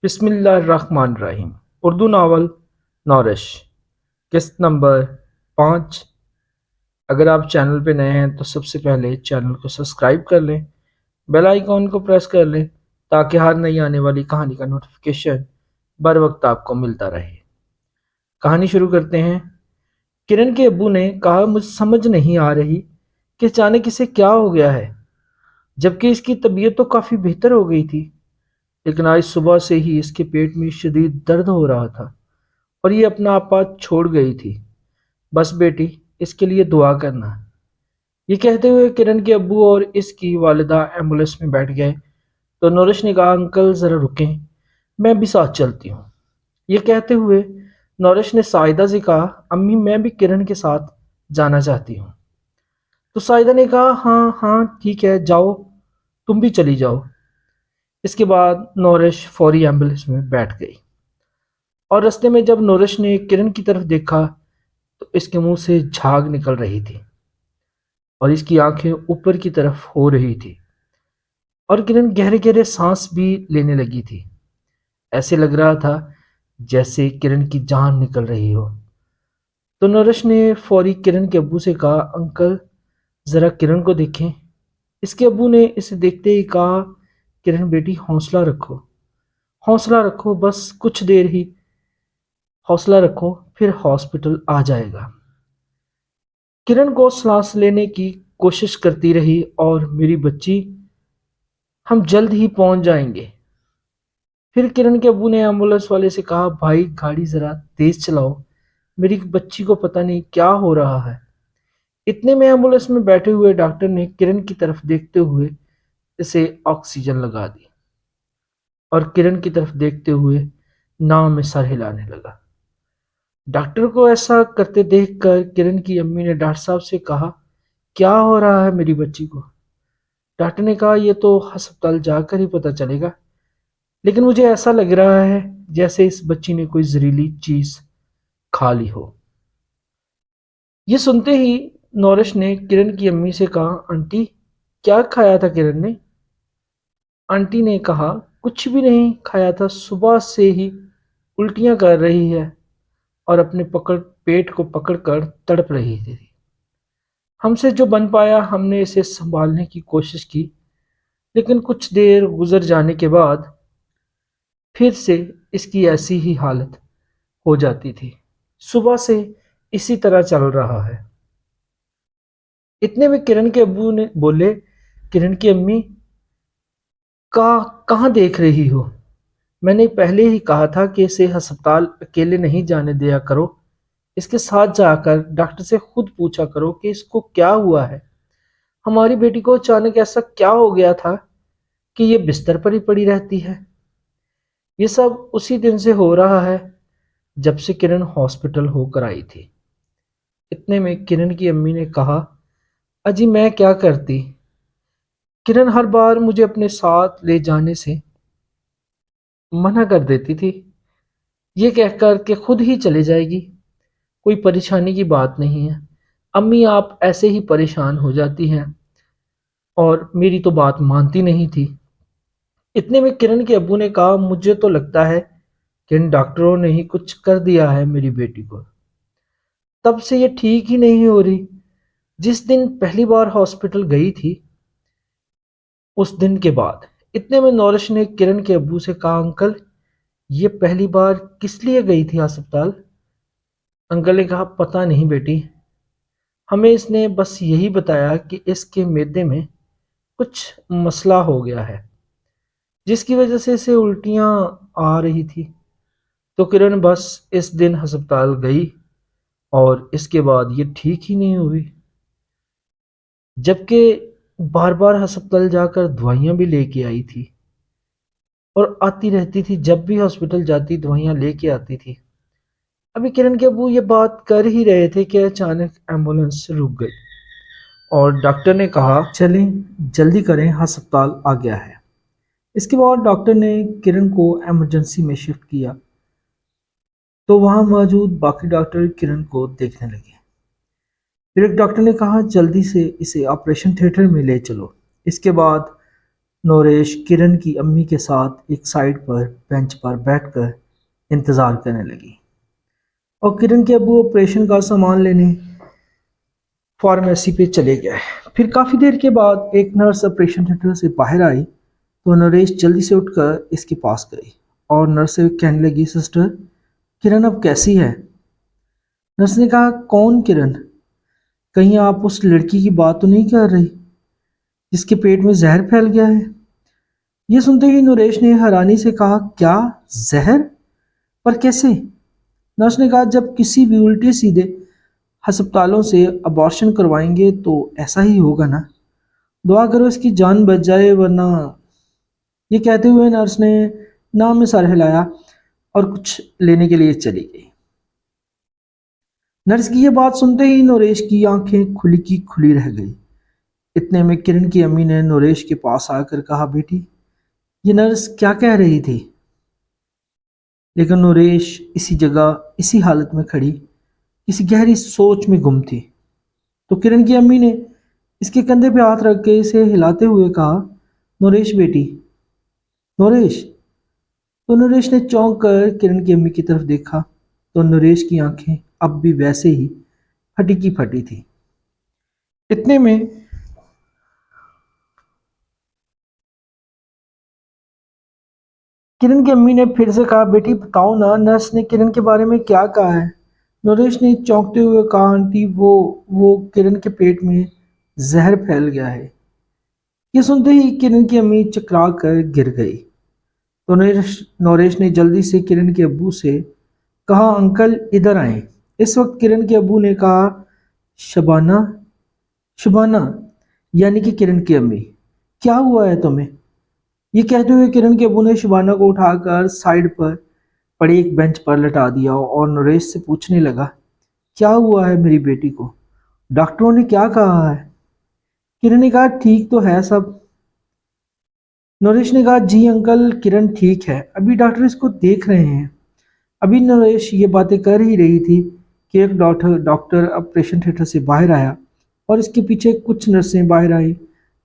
बिस्मिल्लाहिर्रहमानिर्रहीम। उर्दू नावल नौरिश, किस्त नंबर 5। अगर आप चैनल पे नए हैं तो सबसे पहले चैनल को सब्सक्राइब कर लें, बेल आइकॉन को प्रेस कर लें ताकि हर नई आने वाली कहानी का नोटिफिकेशन बर वक्त आपको मिलता रहे। कहानी शुरू करते हैं। किरण के अब्बू ने कहा, मुझे समझ नहीं आ रही कि अचानक इसे क्या हो गया है, जबकि इसकी तबीयत तो काफ़ी बेहतर हो गई थी। लेकिन आज सुबह से ही इसके पेट में शदीद दर्द हो रहा था और ये अपना आपा छोड़ गई थी। बस बेटी, इसके लिए दुआ करना। ये कहते हुए किरण के अब्बू और इसकी वालिदा एम्बुलेंस में बैठ गए तो नौरिश ने कहा, अंकल ज़रा रुकें, मैं भी साथ चलती हूँ। ये कहते हुए नौरिश ने साइदा से कहा, अम्मी मैं भी किरण के साथ जाना चाहती हूँ। तो साइदा ने कहा, हाँ हाँ ठीक है, जाओ, तुम भी चली जाओ। इसके बाद नौरिश फौरी एम्बुलेंस में बैठ गई और रास्ते में जब नौरिश ने किरण की तरफ देखा तो इसके मुंह से झाग निकल रही थी और इसकी आंखें ऊपर की तरफ हो रही थी और किरण गहरे गहरे सांस भी लेने लगी थी। ऐसे लग रहा था जैसे किरण की जान निकल रही हो। तो नौरिश ने फौरी किरण के अब्बू से कहा, अंकल ज़रा किरण को देखें। इसके अब्बू ने इसे देखते ही कहा, किरण बेटी हौसला रखो, हौसला रखो, बस कुछ देर ही हौसला रखो, फिर हॉस्पिटल आ जाएगा। किरण को सांस लेने की कोशिश करती रही और मेरी बच्ची, हम जल्द ही पहुंच जाएंगे। फिर किरण के अब्बू ने एम्बुलेंस वाले से कहा, भाई गाड़ी जरा तेज चलाओ, मेरी बच्ची को पता नहीं क्या हो रहा है। इतने में एम्बुलेंस में बैठे हुए डॉक्टर ने किरण की तरफ देखते हुए इसे ऑक्सीजन लगा दी और किरण की तरफ देखते हुए नाव में सर हिलाने लगा। डॉक्टर को ऐसा करते देखकर किरण की अम्मी ने डॉक्टर साहब से कहा, क्या हो रहा है मेरी बच्ची को। डॉक्टर ने कहा, यह तो अस्पताल जाकर ही पता चलेगा, लेकिन मुझे ऐसा लग रहा है जैसे इस बच्ची ने कोई जहरीली चीज खा ली हो। ये सुनते ही नौरिश ने किरण की अम्मी से कहा, आंटी क्या खाया था किरण ने। आंटी ने कहा, कुछ भी नहीं खाया था, सुबह से ही उल्टियां कर रही है और अपने पकड़ पेट को पकड़कर तड़प रही थी। हमसे जो बन पाया हमने इसे संभालने की कोशिश की, लेकिन कुछ देर गुजर जाने के बाद फिर से इसकी ऐसी ही हालत हो जाती थी। सुबह से इसी तरह चल रहा है। इतने में किरण के अब्बू ने बोले, किरण की अम्मी कहाँ देख रही हो। मैंने पहले ही कहा था कि इसे अस्पताल अकेले नहीं जाने दिया करो, इसके साथ जाकर डॉक्टर से खुद पूछा करो कि इसको क्या हुआ है। हमारी बेटी को अचानक ऐसा क्या हो गया था कि ये बिस्तर पर ही पड़ी रहती है। ये सब उसी दिन से हो रहा है जब से किरण हॉस्पिटल होकर आई थी। इतने में किरण की अम्मी ने कहा, अजी मैं क्या करती, किरण हर बार मुझे अपने साथ ले जाने से मना कर देती थी, ये कहकर कि खुद ही चले जाएगी, कोई परेशानी की बात नहीं है। अम्मी आप ऐसे ही परेशान हो जाती हैं और मेरी तो बात मानती नहीं थी। इतने में किरण के अब्बू ने कहा, मुझे तो लगता है कि इन डॉक्टरों ने ही कुछ कर दिया है मेरी बेटी को, तब से ये ठीक ही नहीं हो रही। जिस दिन पहली बार हॉस्पिटल गई थी उस दिन के बाद। इतने में नौरिश ने किरण के अब्बू से कहा, अंकल ये पहली बार किस लिए गई थी अस्पताल। अंकल ने कहा, पता नहीं बेटी, हमें इसने बस यही बताया कि इसके मैदे में कुछ मसला हो गया है जिसकी वजह से इसे उल्टियां आ रही थी। तो किरण बस इस दिन अस्पताल गई और इसके बाद ये ठीक ही नहीं हुई, जबकि बार बार अस्पताल जाकर दवाइयां भी लेके आई थी और आती रहती थी, जब भी हॉस्पिटल जाती दवाइयां लेके आती थी। अभी किरण के अबू ये बात कर ही रहे थे कि अचानक एम्बुलेंस रुक गई और डॉक्टर ने कहा, चलें जल्दी करें, अस्पताल आ गया है। इसके बाद डॉक्टर ने किरण को इमरजेंसी में शिफ्ट किया तो वहां मौजूद बाकी डॉक्टर किरण को देखने लगे। फिर एक डॉक्टर ने कहा, जल्दी से इसे ऑपरेशन थिएटर में ले चलो। इसके बाद नोरेश किरण की अम्मी के साथ एक साइड पर बेंच पर बैठकर इंतज़ार करने लगी और किरण के अब्बू ऑपरेशन का सामान लेने फार्मेसी पे चले गए। फिर काफ़ी देर के बाद एक नर्स ऑपरेशन थिएटर से बाहर आई तो नरेश जल्दी से उठकर इसके पास गई और नर्स से कहने लगी, सिस्टर किरण अब कैसी है? नर्स ने कहा, कौन किरण? कहीं आप उस लड़की की बात तो नहीं कर रही जिसके पेट में जहर फैल गया है? ये सुनते ही नरेश ने हैरानी से कहा, क्या जहर? पर कैसे? नर्स ने कहा, जब किसी भी उल्टे सीधे अस्पतालों से अबॉर्शन करवाएंगे तो ऐसा ही होगा ना। दुआ करो इसकी जान बच जाए वरना। ये कहते हुए नर्स ने नाम में सर हिलाया और कुछ लेने के लिए चली गई। नर्स की ये बात सुनते ही नरेश की आंखें खुली की खुली रह गई। इतने में किरण की अम्मी ने नरेश के पास आकर कहा, बेटी ये नर्स क्या कह रही थी? लेकिन नरेश इसी जगह इसी हालत में खड़ी किसी गहरी सोच में गुम थी। तो किरण की अम्मी ने इसके कंधे पे हाथ रख के इसे हिलाते हुए कहा, नरेश बेटी, नरेश। तो नरेश ने चौंक कर किरण की अम्मी की तरफ देखा तो नरेश की आंखें अब भी वैसे ही फटी की फटी थी। इतने में किरण की अम्मी ने फिर से कहा, बेटी बताओ ना, नर्स ने किरण के बारे में क्या कहा है? नरेश ने चौंकते हुए कहा, आंटी वो किरण के पेट में जहर फैल गया है। ये सुनते ही किरण की अम्मी चकरा कर गिर गई। तो नरेश ने जल्दी से किरण के अब्बू से कहा, अंकल इधर आए। इस वक्त किरण के अब्बू ने कहा, शबाना, शबाना यानी कि किरण की अम्मी, क्या हुआ है तुम्हें? ये कहते हुए किरण के अब्बू ने शबाना को उठाकर साइड पर पड़े एक बेंच पर लटा दिया और नरेश से पूछने लगा, क्या हुआ है मेरी बेटी को? डॉक्टरों ने क्या कहा है? किरण ने कहा, ठीक तो है सब। नरेश ने कहा, जी अंकल किरण ठीक है, अभी डॉक्टर इसको देख रहे हैं। अभी नरेश ये बातें कर ही रही थी कि एक डॉक्टर ऑपरेशन थिएटर से बाहर आया और इसके पीछे कुछ नर्सें बाहर आई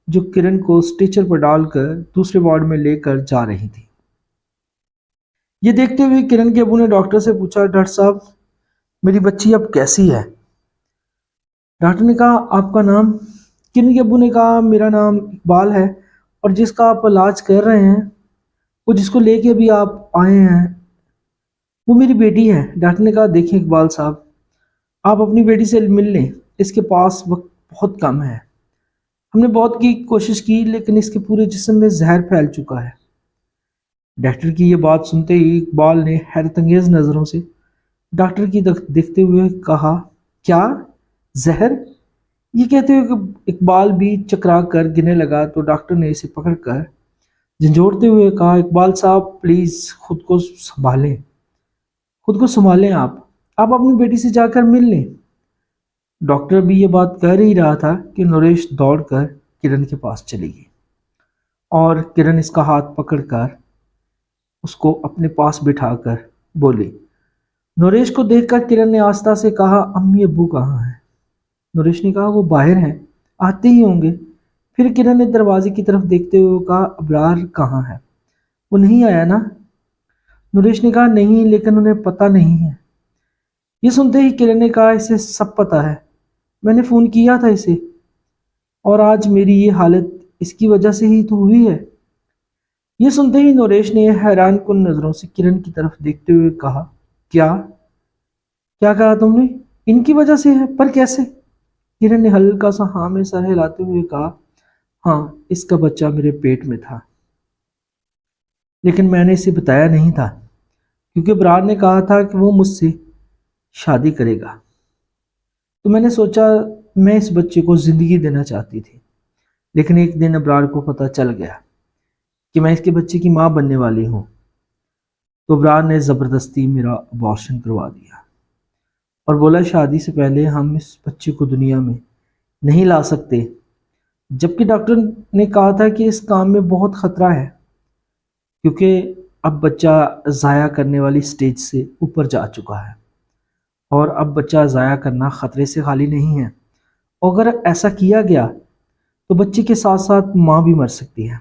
जो किरण को स्ट्रेचर पर डालकर दूसरे वार्ड में लेकर जा रही थी। ये देखते हुए किरण के अबू ने डॉक्टर से पूछा, डॉक्टर साहब मेरी बच्ची अब कैसी है? डॉक्टर ने कहा, आपका नाम? किरण के अबू ने कहा, मेरा नाम इकबाल है और जिसका आप इलाज कर रहे हैं, वो जिसको लेके अभी आप आए हैं, वो मेरी बेटी है। डॉक्टर ने कहा, देखिए इकबाल साहब, आप अपनी बेटी से मिल लें, इसके पास वक्त बहुत कम है। हमने बहुत की कोशिश की लेकिन इसके पूरे जिस्म में जहर फैल चुका है। डॉक्टर की ये बात सुनते ही इकबाल ने हैरत अंगेज नज़रों से डॉक्टर की तरफ देखते हुए कहा, क्या जहर? ये कहते हुए कि इकबाल भी चकरा कर गिरने लगा तो डॉक्टर ने इसे पकड़कर झंझोड़ते हुए कहा, इकबाल साहब प्लीज़ खुद को संभालें। आप अपनी बेटी से जाकर मिल लें। डॉक्टर भी ये बात कह ही रहा था कि नरेश दौड़कर किरण के पास चली गई और किरण इसका हाथ पकड़कर उसको अपने पास बिठाकर बोली। नरेश को देखकर किरण ने आस्था से कहा, अम्मी अब्बू कहाँ हैं? नरेश ने कहा, वो बाहर हैं, आते ही होंगे। फिर किरण ने दरवाजे की तरफ देखते हुए कहा, अबरार कहाँ है? वो नहीं आया ना? नरेश ने कहा, नहीं, लेकिन उन्हें पता नहीं है। ये सुनते ही किरण ने कहा, इसे सब पता है, मैंने फ़ोन किया था इसे और आज मेरी ये हालत इसकी वजह से ही तो हुई है। ये सुनते ही नरेश ने हैरान कुन नज़रों से किरण की तरफ देखते हुए कहा, क्या क्या कहा तुमने? इनकी वजह से है? पर कैसे? किरण ने हल्का सा हाँ में सर हिलाते हुए कहा, हाँ इसका बच्चा मेरे पेट में था लेकिन मैंने इसे बताया नहीं था क्योंकि ब्रार ने कहा था कि वो मुझसे शादी करेगा। तो मैंने सोचा मैं इस बच्चे को ज़िंदगी देना चाहती थी, लेकिन एक दिन अबरार को पता चल गया कि मैं इसके बच्चे की माँ बनने वाली हूँ। तो अबरार ने ज़बरदस्ती मेरा अबॉर्शन करवा दिया और बोला, शादी से पहले हम इस बच्चे को दुनिया में नहीं ला सकते, जबकि डॉक्टर ने कहा था कि इस काम में बहुत ख़तरा है क्योंकि अब बच्चा ज़ाया करने वाली स्टेज से ऊपर जा चुका है और अब बच्चा ज़ाया करना ख़तरे से खाली नहीं है। अगर ऐसा किया गया तो बच्चे के साथ साथ माँ भी मर सकती है।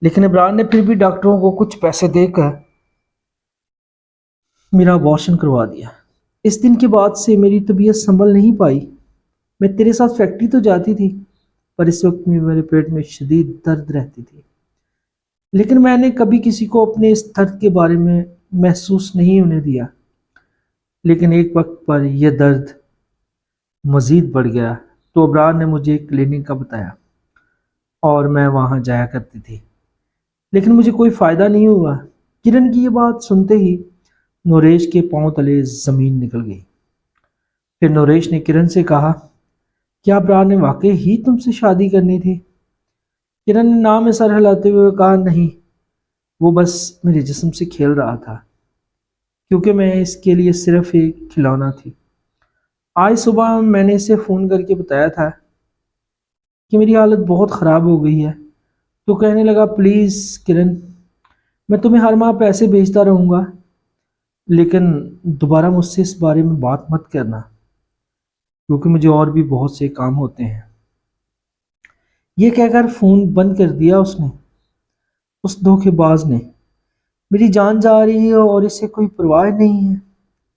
लेकिन इमरान ने फिर भी डॉक्टरों को कुछ पैसे देकर मेरा अबॉर्शन करवा दिया। इस दिन के बाद से मेरी तबीयत संभल नहीं पाई। मैं तेरे साथ फैक्ट्री तो जाती थी, पर इस वक्त में मेरे पेट में शदीद दर्द रहती थी। लेकिन मैंने कभी किसी को अपने इस दर्द के बारे में महसूस नहीं होने दिया। लेकिन एक वक्त पर यह दर्द मज़ीद बढ़ गया, तो अबरार ने मुझे एक क्लिनिक का बताया और मैं वहाँ जाया करती थी। लेकिन मुझे कोई फ़ायदा नहीं हुआ। किरण की ये बात सुनते ही नरेश के पांव तले ज़मीन निकल गई। फिर नरेश ने किरण से कहा, क्या अबरार ने वाकई ही तुमसे शादी करनी थी? किरण ने नाम में सर हिलाते हुए कहा, नहीं, वो बस मेरे जिस्म से खेल रहा था, क्योंकि मैं इसके लिए सिर्फ एक खिलौना थी। आज सुबह मैंने इसे फ़ोन करके बताया था कि मेरी हालत बहुत ख़राब हो गई है, तो कहने लगा, प्लीज़ किरण, मैं तुम्हें हर माह पैसे भेजता रहूँगा, लेकिन दोबारा मुझसे इस बारे में बात मत करना, क्योंकि मुझे और भी बहुत से काम होते हैं। ये कहकर फ़ोन बंद कर दिया उसने। उस धोखेबाज ने। मेरी जान जा रही है और इसे कोई परवाह नहीं है।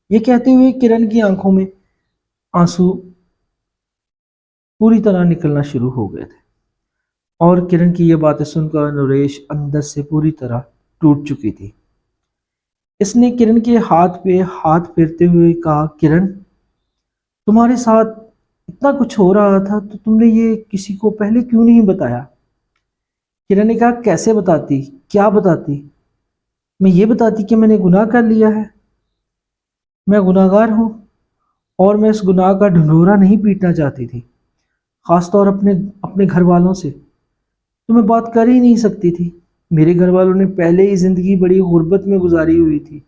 ये कहते हुए किरण की आंखों में आंसू पूरी तरह निकलना शुरू हो गए थे, और किरण की ये बातें सुनकर नरेश अंदर से पूरी तरह टूट चुकी थी। इसने किरण के हाथ पे हाथ फेरते हुए कहा, किरण, तुम्हारे साथ इतना कुछ हो रहा था तो तुमने ये किसी को पहले क्यों नहीं बताया? किरण ने कहा, कैसे बताती? क्या बताती? मैं ये बताती कि मैंने गुनाह कर लिया है। मैं गुनाहगार हूँ, और मैं इस गुनाह का ढिंढोरा नहीं पीटना चाहती थी, खासतौर अपने अपने घर वालों से तो मैं बात कर ही नहीं सकती थी। मेरे घर वालों ने पहले ही जिंदगी बड़ी गुर्बत में गुजारी हुई थी।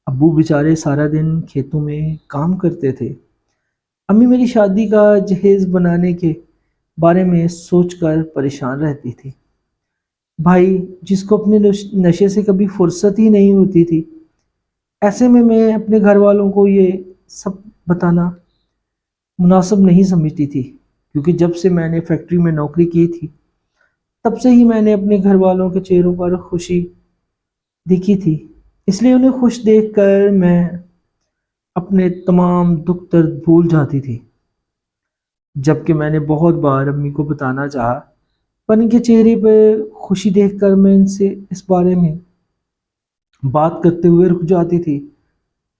अब्बू बेचारे सारा दिन खेतों में काम करते थे। अम्मी मेरी शादी का जहेज बनाने के बारे में सोचकर परेशान रहती थी। भाई, जिसको अपने नशे से कभी फुर्सत ही नहीं होती थी। ऐसे में मैं अपने घर वालों को ये सब बताना मुनासिब नहीं समझती थी, क्योंकि जब से मैंने फैक्ट्री में नौकरी की थी, तब से ही मैंने अपने घर वालों के चेहरों पर खुशी देखी थी। इसलिए उन्हें खुश देखकर मैं अपने तमाम दुख दर्द भूल जाती थी। जबकि मैंने बहुत बार अम्मी को बताना चाहा, पर इनके चेहरे पर खुशी देखकर मैं इनसे इस बारे में बात करते हुए रुक जाती थी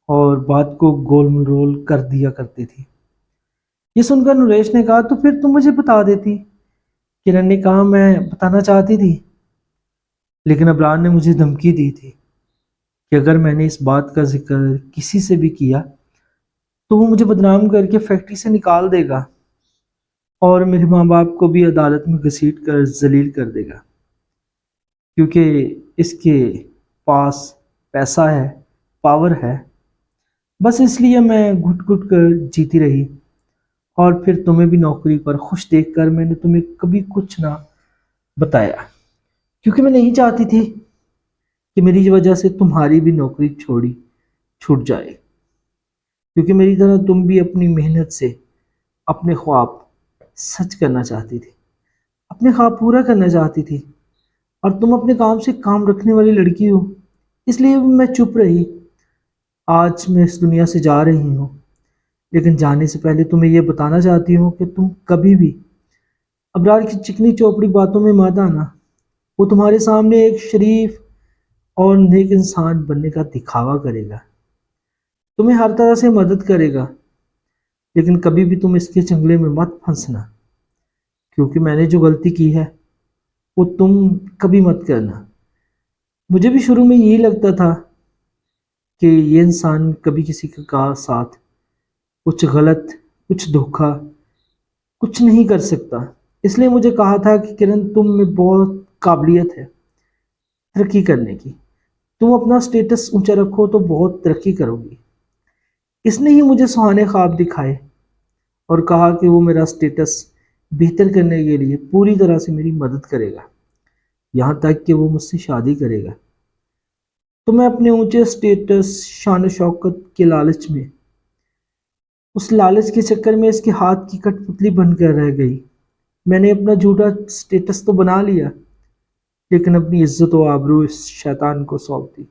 और बात को गोल मरोल कर दिया करती थी। ये सुनकर नरेश ने कहा, तो फिर तुम मुझे बता देती। किरण ने कहा, मैं बताना चाहती थी, लेकिन अबरार ने मुझे धमकी दी थी कि अगर मैंने इस बात का जिक्र किसी से भी किया तो वो मुझे बदनाम करके फैक्ट्री से निकाल देगा और मेरे माँ बाप को भी अदालत में घसीट कर जलील कर देगा, क्योंकि इसके पास पैसा है, पावर है। बस इसलिए मैं घुट घुट कर जीती रही, और फिर तुम्हें भी नौकरी पर खुश देखकर मैंने तुम्हें कभी कुछ ना बताया, क्योंकि मैं नहीं चाहती थी कि मेरी वजह से तुम्हारी भी नौकरी छोड़ी छूट जाए, क्योंकि मेरी तरह तुम भी अपनी मेहनत से अपने ख्वाब सच करना चाहती थी, अपने ख्वाब पूरा करना चाहती थी, और तुम अपने काम से काम रखने वाली लड़की हो। इसलिए मैं चुप रही। आज मैं इस दुनिया से जा रही हूँ, लेकिन जाने से पहले तुम्हें यह बताना चाहती हूँ कि तुम कभी भी अबरार की चिकनी चौपड़ी बातों में मत आना। वो तुम्हारे सामने एक शरीफ और नेक इंसान बनने का दिखावा करेगा, तुम्हें हर तरह से मदद करेगा, लेकिन कभी भी तुम इसके चंगले में मत फंसना, क्योंकि मैंने जो गलती की है वो तुम कभी मत करना। मुझे भी शुरू में यही लगता था कि ये इंसान कभी किसी का साथ कुछ गलत, कुछ धोखा, कुछ नहीं कर सकता। इसलिए मुझे कहा था कि किरण, तुम में बहुत काबिलियत है तरक्की करने की। तुम अपना स्टेटस ऊंचा रखो तो बहुत तरक्की करोगी। इसने ही मुझे सुहाने ख्वाब दिखाए और कहा कि वो मेरा स्टेटस बेहतर करने के लिए पूरी तरह से मेरी मदद करेगा, यहाँ तक कि वो मुझसे शादी करेगा। तो मैं अपने ऊंचे स्टेटस, शान शौकत के लालच में, उस लालच के चक्कर में इसके हाथ की कठपुतली बनकर रह गई। मैंने अपना झूठा स्टेटस तो बना लिया, लेकिन अपनी इज्जत व आबरू इस शैतान को सौंप दी,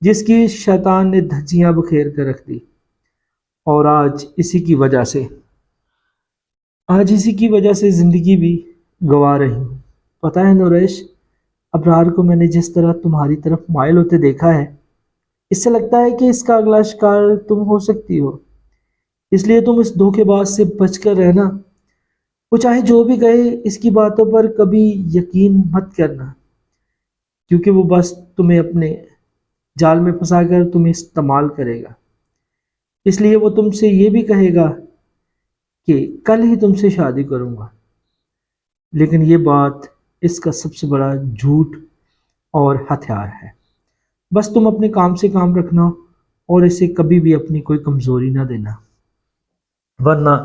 जिसकी शैतान ने धज्जियां बखेर कर रख दी। और आज इसी की वजह से जिंदगी भी गंवा रही हूँ। पता है नरेश, अबरार को मैंने जिस तरह तुम्हारी तरफ माइल होते देखा है, इससे लगता है कि इसका अगला शिकार तुम हो सकती हो। इसलिए तुम इस धोखेबाज से बचकर रहना। वो चाहे जो भी कहे, इसकी बातों पर कभी यकीन मत करना, क्योंकि वो बस तुम्हें अपने जाल में फंसाकर तुम्हें इस्तेमाल करेगा। इसलिए वो तुमसे ये भी कहेगा कि कल ही तुमसे शादी करूंगा, लेकिन ये बात इसका सबसे बड़ा झूठ और हथियार है। बस तुम अपने काम से काम रखना और इसे कभी भी अपनी कोई कमजोरी ना देना, वरना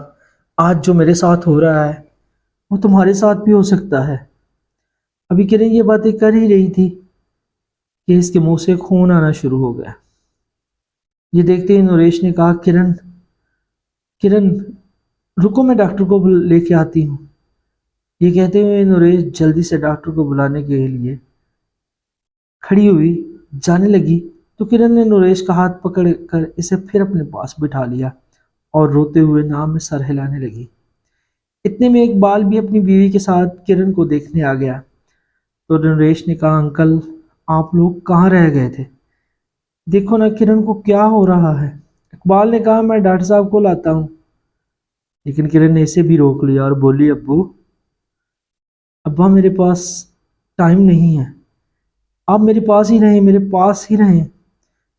आज जो मेरे साथ हो रहा है वो तुम्हारे साथ भी हो सकता है। अभी किरण ये बातें कर ही रही थी कि इसके मुंह से खून आना शुरू हो गया। ये देखते ही नरेश ने कहा, किरण, किरण, रुको, मैं डॉक्टर को लेके आती हूँ। ये कहते हुए नरेश जल्दी से डॉक्टर को बुलाने के लिए खड़ी हुई जाने लगी, तो किरण ने नरेश का हाथ पकड़ कर इसे फिर अपने पास बिठा लिया और रोते हुए नाम में सर हिलाने लगी। इतने में इकबाल भी अपनी बीवी के साथ किरण को देखने आ गया। तो नरेश ने कहा, अंकल, आप लोग कहाँ रह गए थे? देखो ना किरण को क्या हो रहा है। इकबाल ने कहा, मैं डॉक्टर साहब को लाता हूँ। लेकिन किरण ने इसे भी रोक लिया और बोली, अब्बू, अब्बा, मेरे पास टाइम नहीं है। आप मेरे पास ही रहें, मेरे पास ही रहें,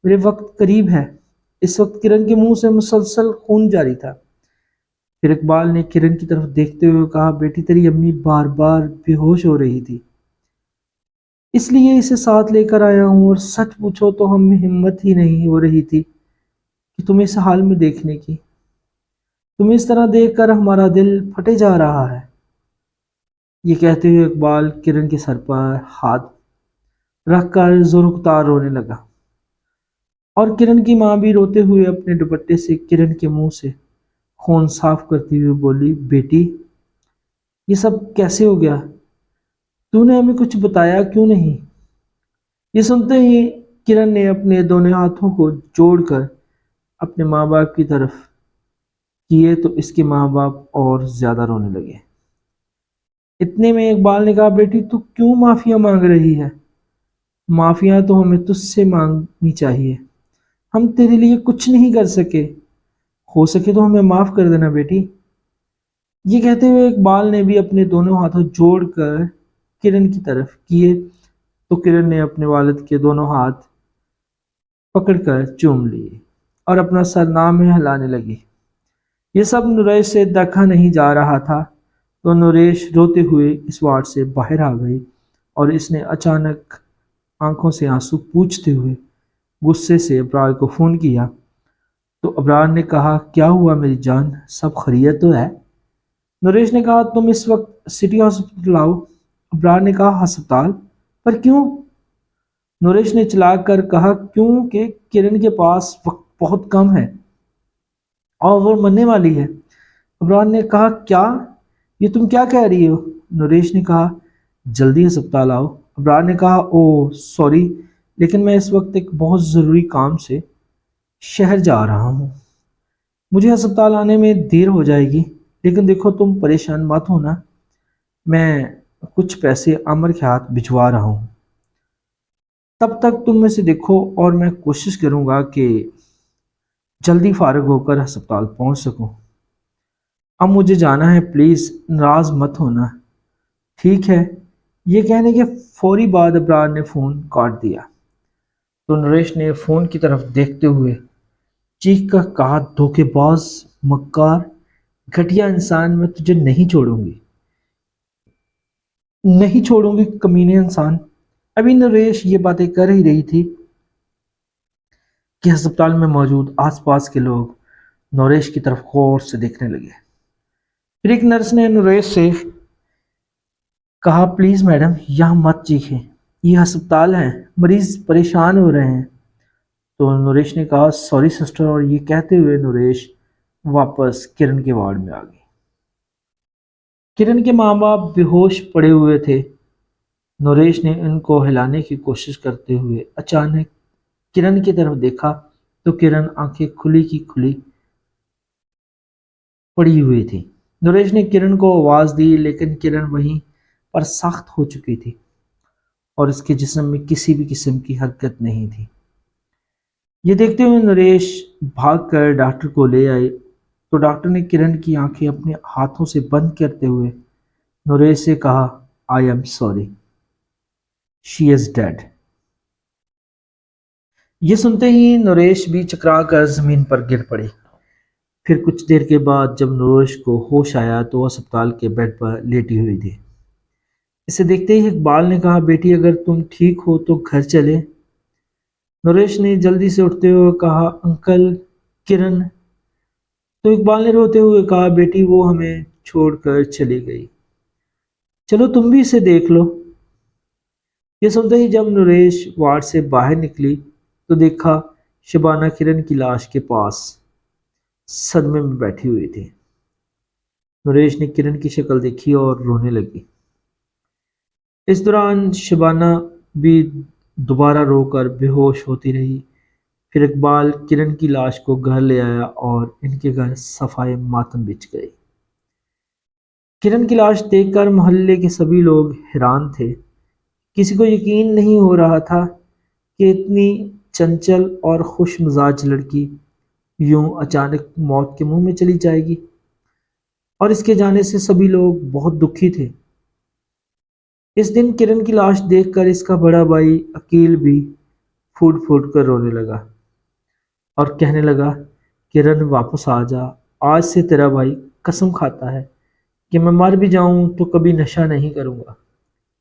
मेरे वक्त करीब है। इस वक्त किरण के मुंह से मुसलसल खून जारी था। फिर इकबाल ने किरण की तरफ देखते हुए कहा, बेटी, तेरी अम्मी बार बार बेहोश हो रही थी, इसलिए इसे साथ लेकर आया हूँ। और सच पूछो तो हमें हिम्मत ही नहीं हो रही थी कि तुम्हें इस हाल में देखने की। तुम्हें इस तरह देखकर हमारा दिल फटे जा रहा है। ये कहते हुए इकबाल किरण के सर पर हाथ रखकर जोरदार रोने लगा। और किरण की माँ भी रोते हुए अपने दुपट्टे से किरण के मुंह से खून साफ करती हुई बोली, बेटी, ये सब कैसे हो गया? तूने हमें कुछ बताया क्यों नहीं? ये सुनते ही किरण ने अपने दोनों हाथों को जोड़कर अपने माँ बाप की तरफ किए, तो इसके माँ बाप और ज्यादा रोने लगे। इतने में इकबाल ने कहा, बेटी, तू क्यों माफिया मांग रही है? माफिया तो हमें तुझसे मांगनी चाहिए। हम तेरे लिए कुछ नहीं कर सके। हो सके तो हमें माफ कर देना बेटी। ये कहते हुए इकबाल ने भी अपने दोनों हाथों जोड़कर किरण की तरफ किए, तो किरण ने अपने वालिद के दोनों हाथ पकड़कर चूम लिए और अपना सर नाम में हिलाने लगी। ये सब नरेश से देखा नहीं जा रहा था, तो नरेश रोते हुए इस वार्ड से बाहर आ गई और इसने अचानक आंखों से आंसू पूछते हुए गुस्से से अबरार को फ़ोन किया। तो अबरार ने कहा, क्या हुआ मेरी जान, सब खैरियत तो है? नरेश ने कहा, तुम इस वक्त सिटी हॉस्पिटल आओ। अबरार ने कहा, अस्पताल? पर क्यों? नरेश ने चलाकर कहा, क्योंकि किरण के पास वक्त बहुत कम है और वो मरने वाली है। अबरार ने कहा, क्या? ये तुम क्या कह रही हो? नरेश ने कहा, जल्दी अस्पताल आओ। अबरार ने कहा, ओह सॉरी, लेकिन मैं इस वक्त एक बहुत ज़रूरी काम से शहर जा रहा हूँ। मुझे अस्पताल आने में देर हो जाएगी। लेकिन देखो, तुम परेशान मत होना, मैं कुछ पैसे आमिर के हाथ भिजवा रहा हूँ। तब तक तुम में से देखो और मैं कोशिश करूँगा कि जल्दी फारग होकर अस्पताल पहुँच सकूँ। अब मुझे जाना है, प्लीज़ नाराज़ मत होना, ठीक है? ये कहने के फौरी बाद अबरार ने फ़ोन काट दिया। तो नरेश ने फ़ोन की तरफ देखते हुए चीख कर कहा, धोखेबाज, मक्कार, घटिया इंसान, मैं तुझे नहीं छोड़ूंगी, नहीं छोड़ूंगी, कमीने इंसान। अभी नरेश ये बातें कर ही रही थी कि अस्पताल में मौजूद आसपास के लोग नरेश की तरफ गौर से देखने लगे। फिर एक नर्स ने नरेश से कहा, प्लीज़ मैडम, यहाँ मत चीखें, ये अस्पताल है, मरीज परेशान हो रहे हैं। तो नरेश ने कहा, सॉरी सिस्टर, और ये कहते हुए नरेश वापस किरण के वार्ड में आ गई। किरण के माँ बाप बेहोश पड़े हुए थे नरेश ने उनको हिलाने की कोशिश करते हुए अचानक किरण की तरफ देखा तो किरण आंखें खुली की खुली पड़ी हुई थी। नरेश ने किरण को आवाज दी लेकिन किरण वहीं पर सख्त हो चुकी थी और उसके जिस्म में किसी भी किस्म की हरकत नहीं थी। ये देखते हुए नरेश भागकर डॉक्टर को ले आए तो डॉक्टर ने किरण की आंखें अपने हाथों से बंद करते हुए नरेश से कहा, I am sorry, she is dead. ये सुनते ही नरेश भी चकरा कर जमीन पर गिर पड़े। फिर कुछ देर के बाद जब नरेश को होश आया तो वह अस्पताल के बेड पर लेटी हुई थी। इसे देखते ही इकबाल ने कहा, बेटी अगर तुम ठीक हो तो घर चले। नरेश ने जल्दी से उठते हुए कहा, अंकल, किरण। तो इकबाल ने रोते हुए कहा, बेटी वो हमें छोड़कर चली गई, चलो तुम भी इसे देख लो। ये सुनते ही जब नरेश वार्ड से बाहर निकली तो देखा शबाना किरण की लाश के पास सदमे में बैठी हुई थी। नरेश ने किरण की शक्ल देखी और रोने लगी। इस दौरान शबाना भी दोबारा रोकर बेहोश होती रही। फिर इकबाल किरण की लाश को घर ले आया और इनके घर सफाई मातम बिछ गई। किरण की लाश देखकर मोहल्ले के सभी लोग हैरान थे। किसी को यकीन नहीं हो रहा था कि इतनी चंचल और खुश मिजाज लड़की यूं अचानक मौत के मुंह में चली जाएगी। और इसके जाने से सभी लोग बहुत दुखी थे। इस दिन किरण की लाश देखकर इसका बड़ा भाई अकील भी फूट फूट कर रोने लगा और कहने लगा, किरण वापस आ जा, आज से तेरा भाई कसम खाता है कि मैं मर भी जाऊं तो कभी नशा नहीं करूंगा।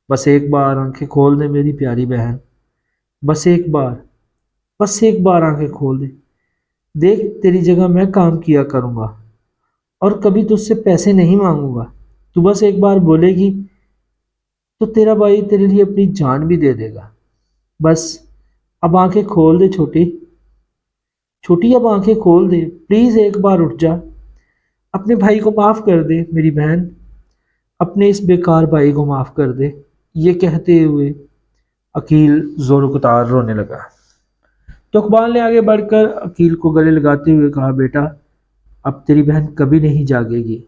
बस एक बार आंखें खोल दे मेरी प्यारी बहन, बस एक बार, बस एक बार आंखें खोल दे। देख तेरी जगह मैं काम किया करूंगा और कभी तुझसे पैसे नहीं मांगूंगा। तू बस एक बार बोलेगी तो तेरा भाई तेरे लिए अपनी जान भी दे देगा। बस अब आंखें खोल दे छोटी, छोटी अब आंखें खोल दे, प्लीज एक बार उठ जा। अपने भाई को माफ कर दे मेरी बहन, अपने इस बेकार भाई को माफ कर दे। ये कहते हुए अकील जोरों कतार रोने लगा। तो इकबाल ने आगे बढ़कर अकील को गले लगाते हुए कहा, बेटा अब तेरी बहन कभी नहीं जागेगी।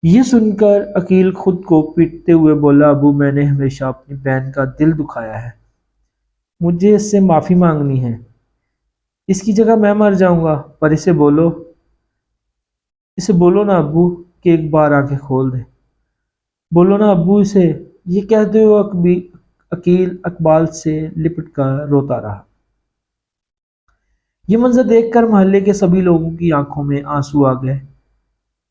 ये सुनकर अकील खुद को पीटते हुए बोला, अबू मैंने हमेशा अपनी बहन का दिल दुखाया है, मुझे इससे माफी मांगनी है। इसकी जगह मैं मर जाऊंगा, पर इसे बोलो ना अब्बू कि एक बार आंखें खोल दे। बोलो ना अब्बू इसे। ये कहते हुए अकील इकबाल से लिपट कर रोता रहा। ये मंजर देखकर मोहल्ले के सभी लोगों की आंखों में आंसू आ गए।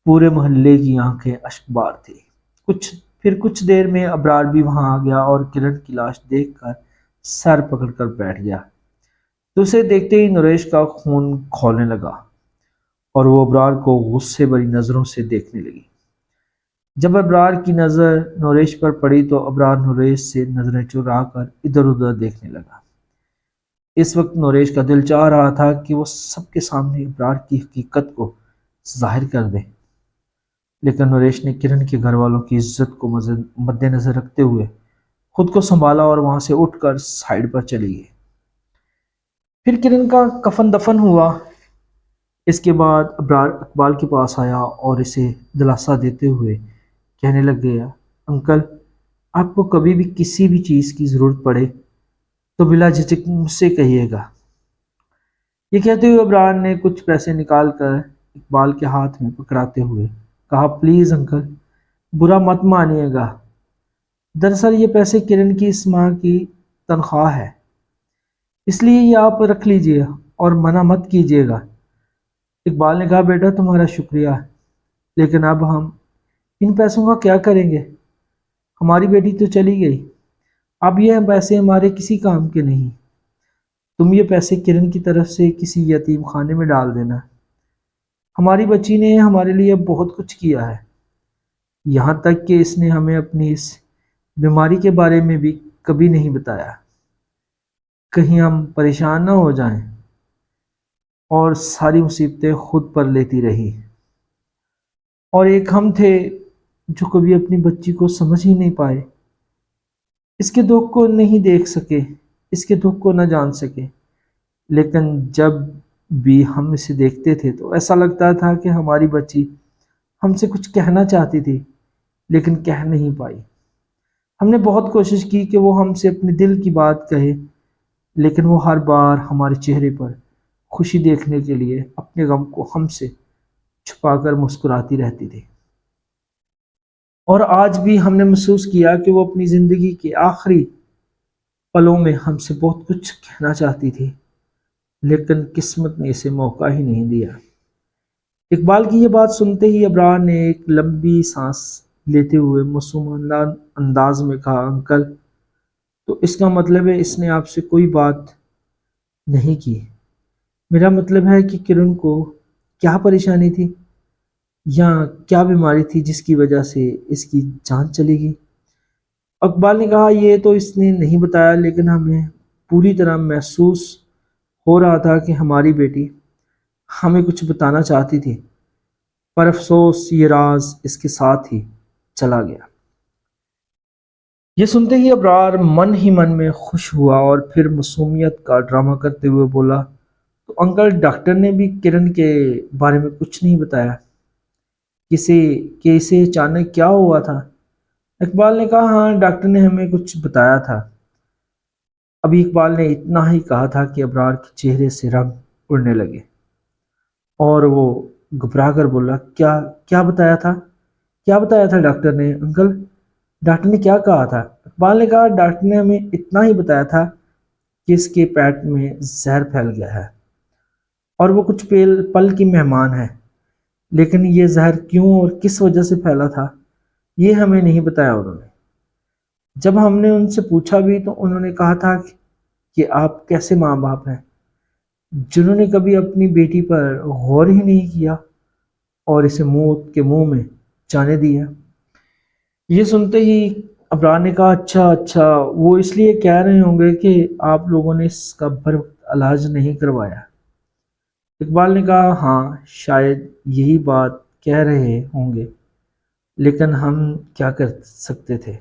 पूरे मोहल्ले की आंखें अश्कबार थी। कुछ देर में अबरार भी वहां आ गया और किरण की लाश देखकर सर पकड़कर बैठ गया। तो उसे देखते ही नरेश का खून खौलने लगा और वो अबरार को गुस्से भरी नजरों से देखने लगी। जब अबरार की नजर नरेश पर पड़ी तो अबरार नरेश से नजरें चुरा कर इधर उधर देखने लगा। इस वक्त नरेश का दिल चाह रहा था कि वो सबके सामने अबरार की हकीकत को जाहिर कर दे, लेकिन नरेश ने किरण के घर वालों की इज्जत को मद्देनजर रखते हुए खुद को संभाला और वहां से उठकर साइड पर चली गई। फिर किरण का कफन दफन हुआ। इसके बाद अबरार इकबाल के पास आया और इसे दिलासा देते हुए कहने लग गया, अंकल आपको कभी भी किसी भी चीज़ की ज़रूरत पड़े तो बिला झिझक मुझसे कहिएगा। ये कहते हुए अबरार ने कुछ पैसे निकाल कर इकबाल के हाथ में पकड़ाते हुए कहा, प्लीज़ अंकल बुरा मत मानिएगा, दरअसल ये पैसे किरण की इस माह की तनख्वाह है, इसलिए ये आप रख लीजिए और मना मत कीजिएगा। इकबाल ने कहा, बेटा तुम्हारा शुक्रिया, लेकिन अब हम इन पैसों का क्या करेंगे? हमारी बेटी तो चली गई, अब ये पैसे हमारे किसी काम के नहीं। तुम ये पैसे किरण की तरफ से किसी यतीम खाने में डाल देना। हमारी बच्ची ने हमारे लिए बहुत कुछ किया है, यहाँ तक कि इसने हमें अपनी इस बीमारी के बारे में भी कभी नहीं बताया। कहीं हम परेशान ना हो जाएं और सारी मुसीबतें खुद पर लेती रही। और एक हम थे जो कभी अपनी बच्ची को समझ ही नहीं पाए। इसके दुख को नहीं देख सके, इसके दुख को न जान सके, लेकिन जब भी हम इसे देखते थे तो ऐसा लगता था कि हमारी बच्ची हमसे कुछ कहना चाहती थी लेकिन कह नहीं पाई। हमने बहुत कोशिश की कि वो हमसे अपने दिल की बात कहे, लेकिन वो हर बार हमारे चेहरे पर खुशी देखने के लिए अपने गम को हमसे छुपाकर मुस्कुराती रहती थी। और आज भी हमने महसूस किया कि वो अपनी ज़िंदगी के आखिरी पलों में हमसे बहुत कुछ कहना चाहती थी, लेकिन किस्मत ने इसे मौका ही नहीं दिया। इकबाल की ये बात सुनते ही अबरार ने एक लंबी सांस लेते हुए मासूमाना अंदाज में कहा, अंकल, तो इसका मतलब है इसने आपसे कोई बात नहीं की? मेरा मतलब है कि किरण को क्या परेशानी थी या क्या बीमारी थी जिसकी वजह से इसकी जान चली गई? इकबाल ने कहा, ये तो इसने नहीं बताया, लेकिन हमें पूरी तरह महसूस हो रहा था कि हमारी बेटी हमें कुछ बताना चाहती थी, पर अफसोस ये राज इसके साथ ही चला गया। ये सुनते ही अबरार मन ही मन में खुश हुआ और फिर मासूमियत का ड्रामा करते हुए बोला, तो अंकल, डॉक्टर ने भी किरण के बारे में कुछ नहीं बताया किसे कि इसे अचानक क्या हुआ था? इकबाल ने कहा, हाँ, डॉक्टर ने हमें कुछ बताया था। अभी इकबाल ने इतना ही कहा था कि अबरार के चेहरे से रंग उड़ने लगे और वो घबरा कर बोला, क्या क्या बताया था? क्या बताया था डॉक्टर ने, अंकल? डॉक्टर ने क्या कहा था? इकबाल ने कहा, डॉक्टर ने हमें इतना ही बताया था कि इसके पेट में जहर फैल गया है और वो कुछ पेल पल की मेहमान है, लेकिन ये जहर क्यों और किस वजह से फैला था ये हमें नहीं बताया उन्होंने। जब हमने उनसे पूछा भी तो उन्होंने कहा था कि आप कैसे माँ बाप हैं जिन्होंने कभी अपनी बेटी पर गौर ही नहीं किया और इसे मौत के मुंह में जाने दिया। ये सुनते ही अबरार ने कहा, अच्छा अच्छा, वो इसलिए कह रहे होंगे कि आप लोगों ने इसका बर वक्त इलाज नहीं करवाया। इकबाल ने कहा, हाँ, शायद यही बात कह रहे होंगे, लेकिन हम क्या कर सकते थे?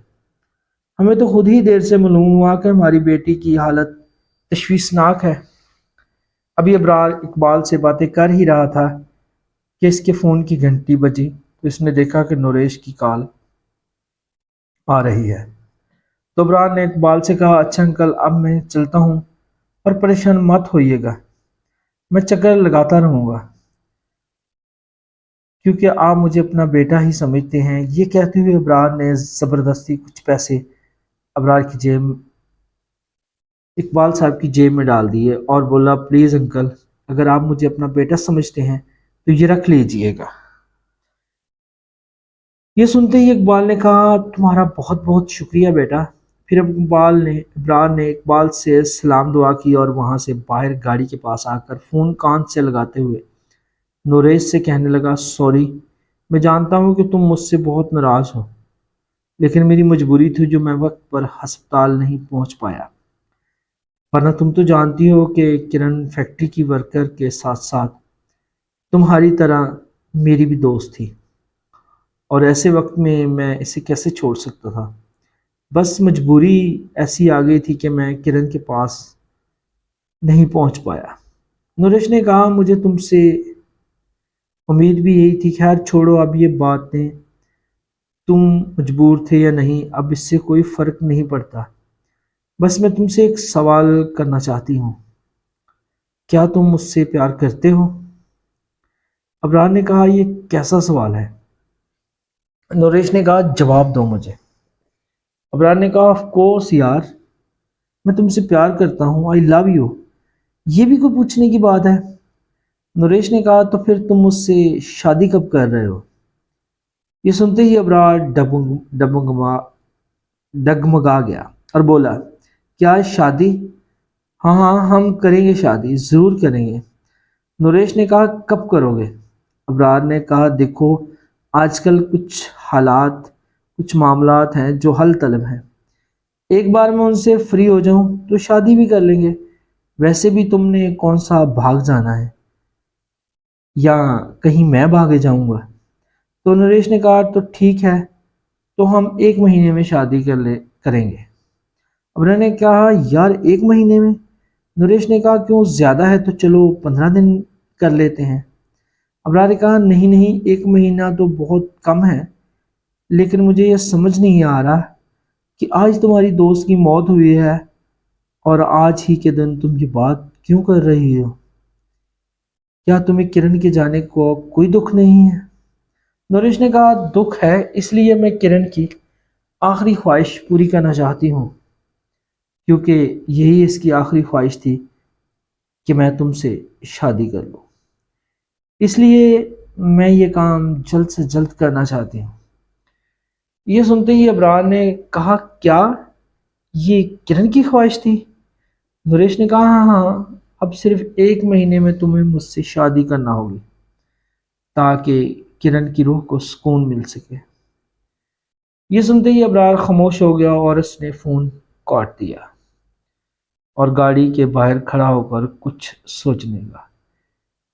हमें तो खुद ही देर से मालूम हुआ कि हमारी बेटी की हालत तशवीशनाक है। अभी अबरार इकबाल से बातें कर ही रहा था कि इसके फ़ोन की घंटी बजी तो इसने देखा कि नरेश की कॉल आ रही है। तो अबरार ने इकबाल से कहा, अच्छा अंकल, अब मैं चलता हूँ, और परेशान मत होइएगा, मैं चक्कर लगाता रहूँगा क्योंकि आप मुझे अपना बेटा ही समझते हैं। ये कहते हुए अबरार ने ज़बरदस्ती कुछ पैसे अबरार की जेब इकबाल साहब की जेब में डाल दिए और बोला, प्लीज़ अंकल, अगर आप मुझे अपना बेटा समझते हैं तो ये रख लीजिएगा। ये सुनते ही इकबाल ने कहा, तुम्हारा बहुत बहुत शुक्रिया बेटा। फिर इब्रार ने इकबाल से सलाम दुआ की और वहाँ से बाहर गाड़ी के पास आकर फ़ोन कान से लगाते हुए नोरेश से कहने लगा, सॉरी, मैं जानता हूँ कि तुम मुझसे बहुत नाराज़ हो, लेकिन मेरी मजबूरी थी जो मैं वक्त पर अस्पताल नहीं पहुँच पाया, वरना तुम तो जानती हो कि किरण फैक्ट्री की वर्कर के साथ साथ तुम्हारी तरह मेरी भी दोस्त थी, और ऐसे वक्त में मैं इसे कैसे छोड़ सकता था? बस मजबूरी ऐसी आ गई थी कि मैं किरण के पास नहीं पहुंच पाया। नरेश ने कहा, मुझे तुमसे उम्मीद भी यही थी। खैर छोड़ो अब ये बातें, तुम मजबूर थे या नहीं अब इससे कोई फ़र्क नहीं पड़ता। बस मैं तुमसे एक सवाल करना चाहती हूँ, क्या तुम मुझसे प्यार करते हो? अबरार ने कहा, ये कैसा सवाल है? नरेश ने कहा, जवाब दो मुझे। अबरार ने कहा, ऑफ कोर्स यार, मैं तुमसे प्यार करता हूँ, आई लव यू। ये भी कोई पूछने की बात है? नरेश ने कहा, तो फिर तुम मुझसे शादी कब कर रहे हो? ये सुनते ही अबरार डगमगा गया और बोला, क्या शादी? हाँ हाँ, हम करेंगे शादी, ज़रूर करेंगे। नरेश ने कहा, कब करोगे? अबरार ने कहा, देखो, आजकल कुछ हालात, कुछ मामलात हैं जो हल तलब हैं। एक बार मैं उनसे फ्री हो जाऊं तो शादी भी कर लेंगे। वैसे भी तुमने कौन सा भाग जाना है, या कहीं मैं भागे जाऊंगा? तो नरेश ने कहा, तो ठीक है, तो हम एक महीने में शादी करेंगे। अबरार ने कहा, यार 1 महीने में? नरेश ने कहा, क्यों, ज़्यादा है तो चलो 15 दिन कर लेते हैं। अबरार ने कहा, नहीं नहीं, 1 महीना तो बहुत कम है, लेकिन मुझे ये समझ नहीं आ रहा कि आज तुम्हारी दोस्त की मौत हुई है और आज ही के दिन तुम ये बात क्यों कर रही हो? क्या तुम्हें किरण के जाने को कोई दुख नहीं है? नरेश ने कहा, दुख है, इसलिए मैं किरण की आखिरी ख्वाहिश पूरी करना चाहती हूँ, क्योंकि यही इसकी आखिरी ख्वाहिश थी कि मैं तुमसे शादी कर लूँ। इसलिए मैं ये काम जल्द से जल्द करना चाहती हूँ। ये सुनते ही अबरार ने कहा, क्या ये किरण की ख्वाहिश थी? नरेश ने कहा, हाँ हाँ, अब सिर्फ 1 महीने में तुम्हें मुझसे शादी करना होगी, ताकि किरण की रूह को सुकून मिल सके। ये सुनते ही अबरार खामोश हो गया और उसने फ़ोन काट दिया और गाड़ी के बाहर खड़ा होकर कुछ सोचने लगा।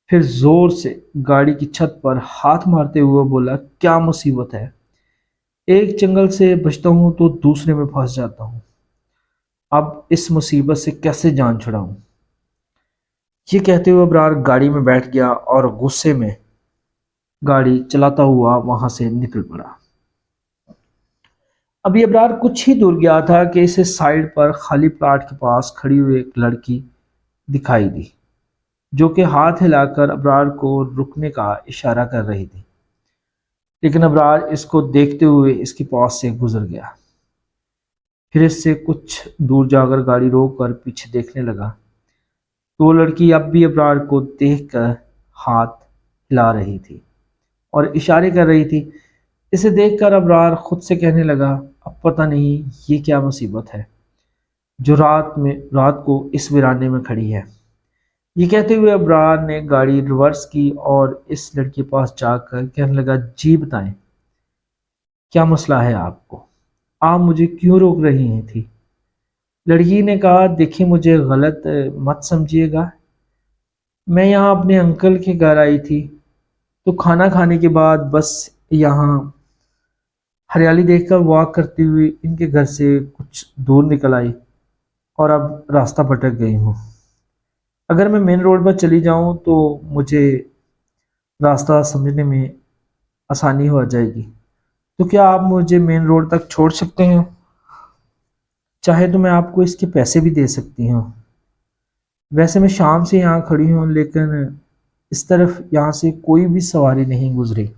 फिर ज़ोर से गाड़ी की छत पर हाथ मारते हुए बोला, क्या मुसीबत है, एक जंगल से बचता हूँ तो दूसरे में फंस जाता हूँ, अब इस मुसीबत से कैसे जान छुड़ाऊँ? ये कहते हुए अबरार गाड़ी में बैठ गया और गुस्से में गाड़ी चलाता हुआ वहां से निकल पड़ा। अभी अबरार कुछ ही दूर गया था कि इसे साइड पर खाली प्लाट के पास खड़ी हुई एक लड़की दिखाई दी, जो कि हाथ हिलाकर अबरार को रुकने का इशारा कर रही थी। लेकिन अबरार इसको देखते हुए इसके पास से गुजर गया। फिर इससे कुछ दूर जाकर गाड़ी रोक कर पीछे देखने लगा, तो वो लड़की अब भी अबरार को देखकर हाथ हिला रही थी और इशारे कर रही थी। इसे देखकर अबरार खुद से कहने लगा, अब पता नहीं ये क्या मुसीबत है जो रात को इस वीराने में खड़ी है। ये कहते हुए अबरार ने गाड़ी रिवर्स की और इस लड़की के पास जाकर कहने लगा, जी बताएं, क्या मसला है आपको, आप मुझे क्यों रोक रही हैं थी? लड़की ने कहा, देखिए मुझे गलत मत समझिएगा, मैं यहाँ अपने अंकल के घर आई थी, तो खाना खाने के बाद बस यहाँ हरियाली देखकर वॉक करती हुई इनके घर से कुछ दूर निकल आई और अब रास्ता भटक गई हूँ। अगर मैं मेन रोड पर चली जाऊँ तो मुझे रास्ता समझने में आसानी हो जाएगी। तो क्या आप मुझे मेन रोड तक छोड़ सकते हैं? चाहे तो मैं आपको इसके पैसे भी दे सकती हूँ। वैसे मैं शाम से यहाँ खड़ी हूँ, लेकिन इस तरफ यहाँ से कोई भी सवारी नहीं गुजरी।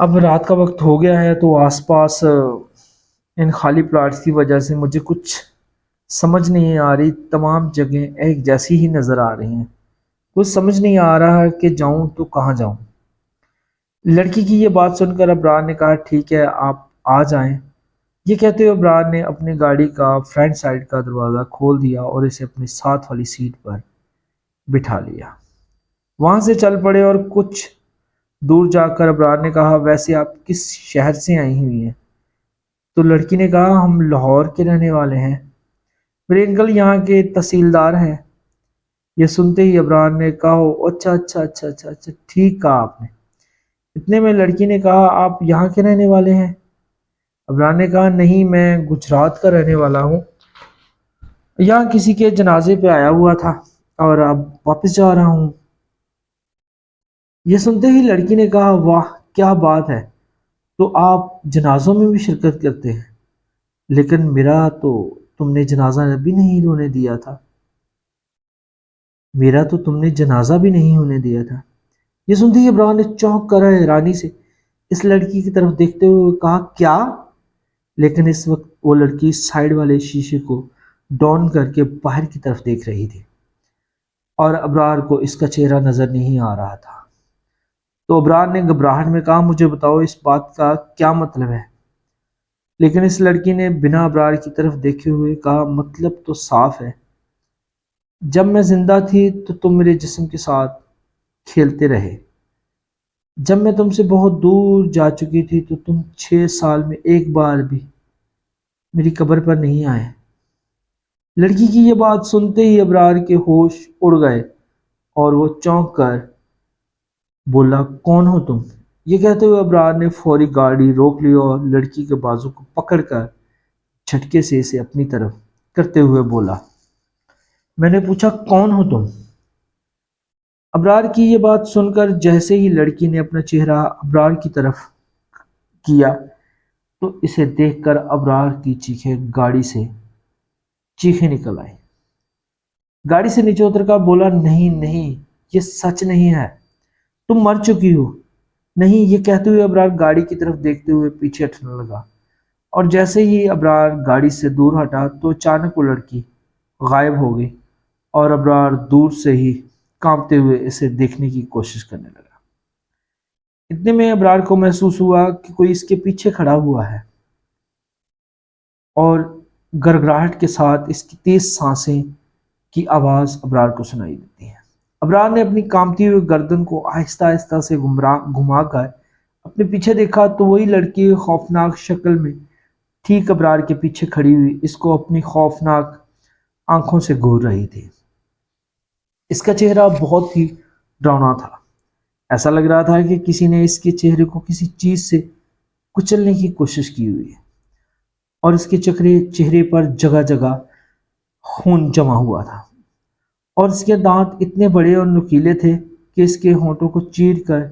अब रात का वक्त हो गया है, तो आसपास इन खाली प्लाट्स की वजह से मुझे कुछ समझ नहीं आ रही, तमाम जगह एक जैसी ही नज़र आ रही हैं। कुछ समझ नहीं आ रहा है कि जाऊं तो कहाँ जाऊं। लड़की की ये बात सुनकर अबरार ने कहा, ठीक है, आप आ जाएं। ये कहते हुए अबरार ने अपनी गाड़ी का फ्रंट साइड का दरवाज़ा खोल दिया और इसे अपनी साथ वाली सीट पर बिठा लिया। वहां से चल पड़े और कुछ दूर जाकर अबरार ने कहा, वैसे आप किस शहर से आई हुई हैं? तो लड़की ने कहा, हम लाहौर के रहने वाले हैं, मेरे अंकल यहाँ के तहसीलदार हैं। ये सुनते ही अबरार ने कहा, अच्छा अच्छा अच्छा अच्छा अच्छा, ठीक कहा आपने। इतने में लड़की ने कहा, आप यहाँ के रहने वाले हैं? अबरार ने कहा, नहीं, मैं गुजरात का रहने वाला हूँ, यहाँ किसी के जनाजे पे आया हुआ था और अब वापस जा रहा हूँ। ये सुनते ही लड़की ने कहा, वाह, क्या बात है, तो आप जनाजों में भी शिरकत करते हैं? लेकिन मेरा तो तुमने जनाजा भी नहीं होने दिया था, मेरा तो तुमने जनाजा भी नहीं होने दिया था। ये सुनते ही अबरार ने चौंक कर हैरानी से इस लड़की की तरफ देखते हुए कहा, क्या? लेकिन इस वक्त वो लड़की साइड वाले शीशे को डाउन करके बाहर की तरफ देख रही थी और अबरार को इसका चेहरा नजर नहीं आ रहा था। तो अबरार ने घबराहट में कहा, मुझे बताओ, इस बात का क्या मतलब है? लेकिन इस लड़की ने बिना अबरार की तरफ देखे हुए कहा, मतलब तो साफ है, जब मैं जिंदा थी तो तुम मेरे जिस्म के साथ खेलते रहे, जब मैं तुमसे बहुत दूर जा चुकी थी तो तुम 6 साल में एक बार भी मेरी कब्र पर नहीं आए। लड़की की ये बात सुनते ही अबरार के होश उड़ गए और वो चौंक कर बोला, कौन हो तुम? ये कहते हुए अबरार ने फौरी गाड़ी रोक ली और लड़की के बाजू को पकड़कर झटके से इसे अपनी तरफ करते हुए बोला। मैंने पूछा, कौन हो तुम? अबरार की ये बात सुनकर जैसे ही लड़की ने अपना चेहरा अबरार की तरफ किया तो इसे देखकर अबरार की चीखें निकल आई। गाड़ी से नीचे उतरकर बोला, नहीं नहीं, ये सच नहीं है, तुम मर चुकी हो। नहीं, ये कहते हुए अबरार गाड़ी की तरफ देखते हुए पीछे हटने लगा। और जैसे ही अबरार गाड़ी से दूर हटा तो अचानक वो लड़की गायब हो गई और अबरार दूर से ही कांपते हुए इसे देखने की कोशिश करने लगा। इतने में अबरार को महसूस हुआ कि कोई इसके पीछे खड़ा हुआ है और गड़गड़ाहट के साथ इसकी तेज सांसें की आवाज़ अबरार को सुनाई देती है। अबरार ने अपनी कांपती हुई गर्दन को आहिस्ता आहिस्ता से घुमाकर अपने पीछे देखा तो वही लड़की खौफनाक शक्ल में ठीक अबरार के पीछे खड़ी हुई इसको अपनी खौफनाक आंखों से घूर रही थी। इसका चेहरा बहुत ही डरावना था। ऐसा लग रहा था कि किसी ने इसके चेहरे को किसी चीज से कुचलने की कोशिश की हुई है और इसके चेहरे पर जगह जगह खून जमा हुआ था और इसके दांत इतने बड़े और नुकीले थे कि इसके होंठों को चीर कर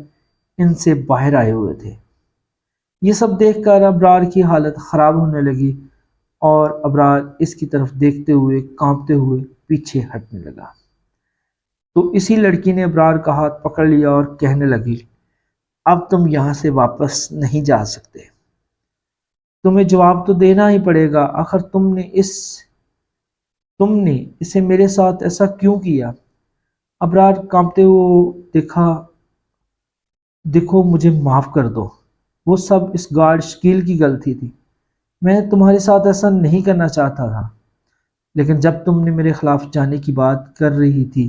इनसे बाहर आए हुए थे। ये सब देखकर अबरार की हालत खराब होने लगी और अबरार इसकी तरफ देखते हुए कांपते हुए पीछे हटने लगा। तो इसी लड़की ने अबरार का हाथ पकड़ लिया और कहने लगी, अब तुम यहाँ से वापस नहीं जा सकते, तुम्हें जवाब तो देना ही पड़ेगा। आखिर तुमने इसे मेरे साथ ऐसा क्यों किया? अबरार कांपते हुए देखा, देखो मुझे माफ कर दो, वो सब इस गार्ड शकील की गलती थी। मैं तुम्हारे साथ ऐसा नहीं करना चाहता था, लेकिन जब तुमने मेरे खिलाफ जाने की बात कर रही थी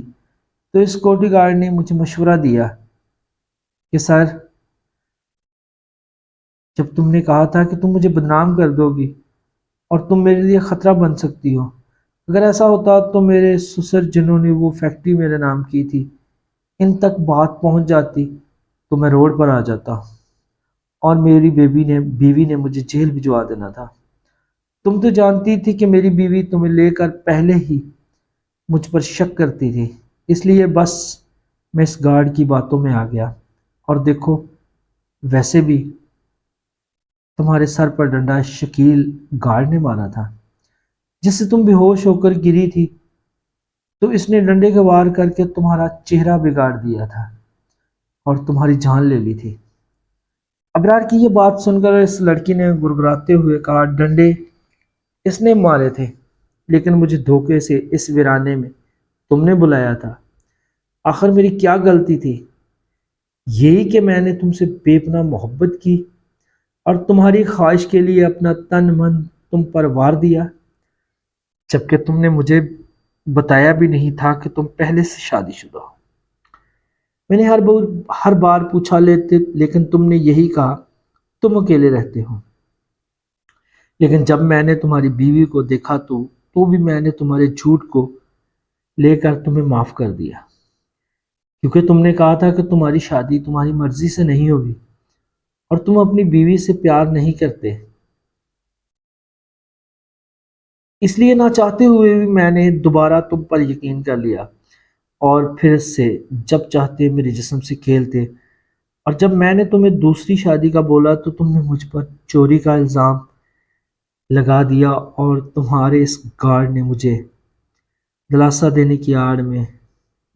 तो इस सिक्योरिटी गार्ड ने मुझे मशवरा दिया कि सर, जब तुमने कहा था कि तुम मुझे बदनाम कर दोगी और तुम मेरे लिए ख़तरा बन सकती हो, अगर ऐसा होता तो मेरे ससुर जिन्होंने वो फैक्ट्री मेरे नाम की थी इन तक बात पहुंच जाती तो मैं रोड पर आ जाता और मेरी बीवी ने मुझे जेल भिजवा देना था। तुम तो जानती थी कि मेरी बीवी तुम्हें लेकर पहले ही मुझ पर शक करती थी, इसलिए बस मैं इस गार्ड की बातों में आ गया। और देखो, वैसे भी तुम्हारे सर पर डंडा शकील गार्ड ने मारा था, जिससे तुम बेहोश होकर गिरी थी, तो इसने डंडे के वार करके तुम्हारा चेहरा बिगाड़ दिया था और तुम्हारी जान ले ली थी। अबरार की ये बात सुनकर इस लड़की ने गुड़गुड़ाते हुए कहा, डंडे इसने मारे थे, लेकिन मुझे धोखे से इस वीराने में तुमने बुलाया था। आखिर मेरी क्या गलती थी? यही कि मैंने तुमसे बेपनाह मोहब्बत की और तुम्हारी ख्वाहिश के लिए अपना तन मन तुम पर वार दिया, जबकि तुमने मुझे बताया भी नहीं था कि तुम पहले से शादीशुदा हो। मैंने हर बार पूछा लेते, लेकिन तुमने यही कहा तुम अकेले रहते हो। लेकिन जब मैंने तुम्हारी बीवी को देखा तो भी मैंने तुम्हारे झूठ को लेकर तुम्हें माफ कर दिया, क्योंकि तुमने कहा था कि तुम्हारी शादी तुम्हारी मर्जी से नहीं होगी और तुम अपनी बीवी से प्यार नहीं करते। इसलिए ना चाहते हुए भी मैंने दोबारा तुम पर यकीन कर लिया और फिर से जब चाहते मेरे जिस्म से खेलते। और जब मैंने तुम्हें दूसरी शादी का बोला तो तुमने मुझ पर चोरी का इल्ज़ाम लगा दिया और तुम्हारे इस गार्ड ने मुझे दिलासा देने की आड़ में